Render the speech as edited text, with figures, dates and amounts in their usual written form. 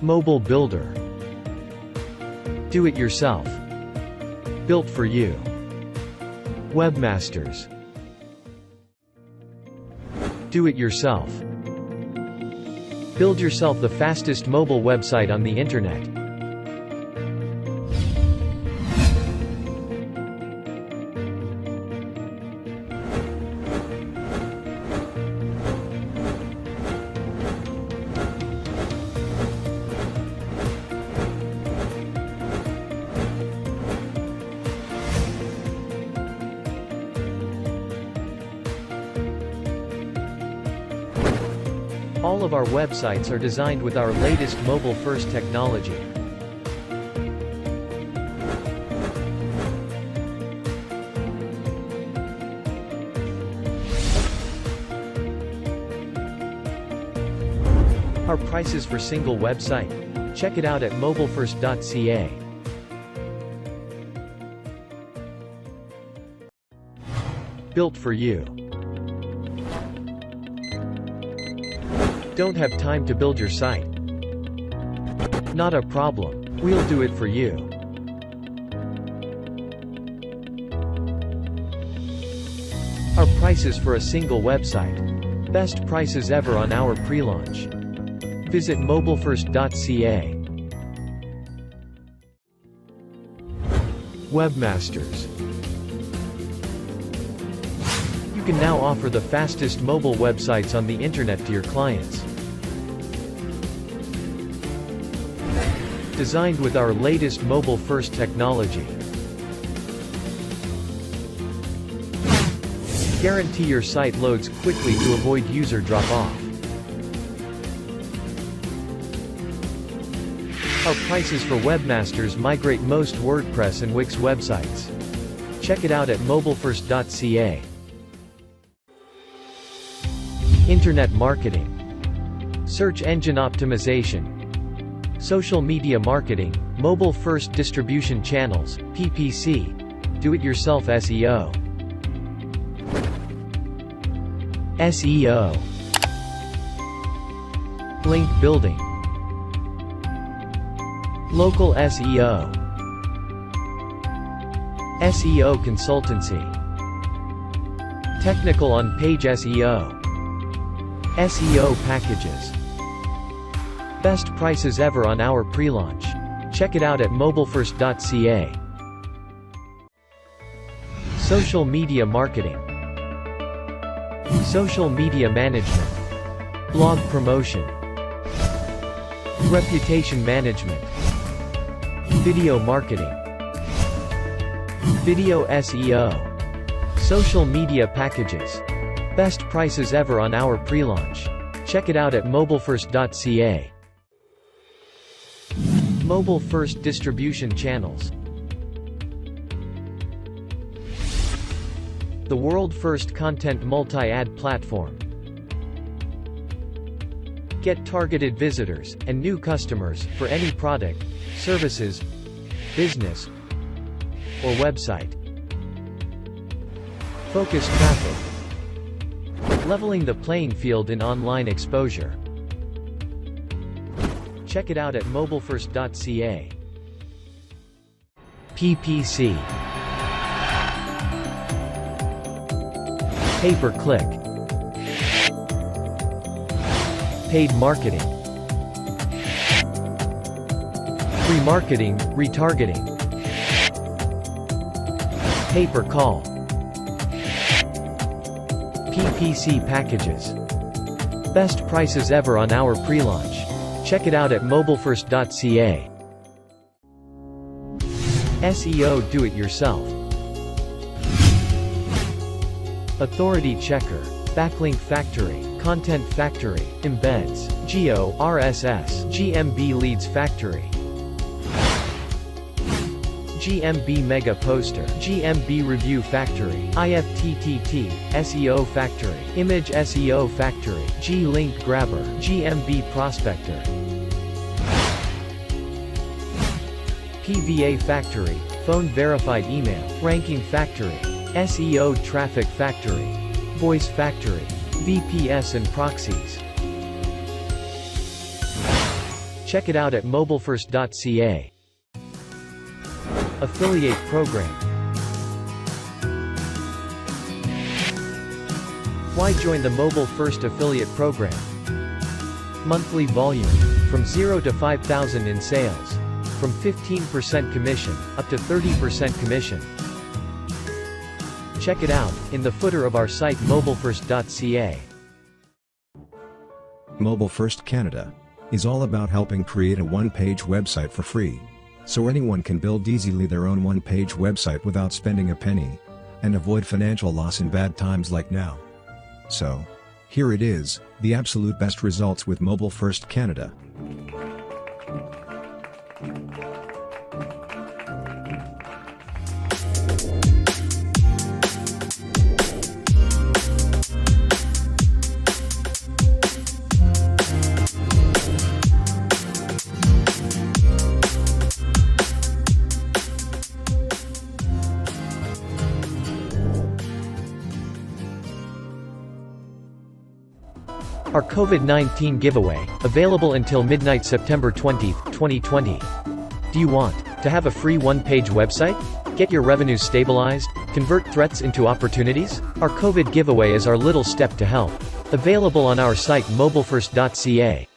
Mobile builder. Do it yourself. Built for you. Webmasters. Do it yourself. Build yourself the fastest mobile website on the internet. All of our websites are designed with our latest mobile-first technology. Our prices for single website. Check it out at mobilefirst.ca. Built for you. Don't have time to build your site? Not a problem. We'll do it for you. Our prices for a single website. Best prices ever on our pre-launch. Visit mobilefirst.ca. Webmasters. You can now offer the fastest mobile websites on the internet to your clients. Designed with our latest mobile-first technology. Guarantee your site loads quickly to avoid user drop-off. Our prices for Webmasters migrate most WordPress and Wix websites. Check it out at mobilefirst.ca. Internet marketing. Search engine optimization. Social media marketing, mobile-first distribution channels, PPC. Do-it-yourself SEO. SEO. Link building. Local SEO. SEO consultancy. Technical on-page SEO. SEO packages. Best prices ever on our pre-launch. Check it out at mobilefirst.ca. Social media marketing. Social media management. Blog promotion. Reputation management. Video marketing. Video SEO. Social media packages. Best prices ever on our pre-launch. Check it out at mobilefirst.ca. Mobile-first distribution channels. The world-first content multi-ad platform. Get targeted visitors and new customers for any product, services, business, or website. Focused traffic. Leveling the playing field in online exposure. Check it out at mobilefirst.ca. PPC. Pay-per-click. Paid marketing. Remarketing, retargeting. Pay-per-call. PPC packages. Best prices ever on our pre-launch. Check it out at mobilefirst.ca. SEO do-it-yourself. Authority checker. Backlink factory. Content factory. Embeds. Geo, RSS. GMB leads factory. GMB Mega Poster, GMB Review Factory, IFTTT, SEO Factory, Image SEO Factory, G-Link Grabber, GMB Prospector, PVA Factory, Phone Verified Email, Ranking Factory, SEO Traffic Factory, Voice Factory, VPS and Proxies. Check it out at mobilefirst.ca. Affiliate Program. Why join the Mobile First Affiliate Program? Monthly volume. From 0 to 5,000 in sales. From 15% commission, up to 30% commission. Check it out, in the footer of our site mobilefirst.ca. Mobile First Canada is all about helping create a one-page website for free, so anyone can build easily their own one-page website without spending a penny, and avoid financial loss in bad times like now. So, here it is, the absolute best results with Mobile First Canada. Our COVID-19 giveaway, available until midnight September 20, 2020. Do you want to have a free one-page website? Get your revenues stabilized? Convert threats into opportunities? Our COVID giveaway is our little step to help. Available on our site mobilefirst.ca.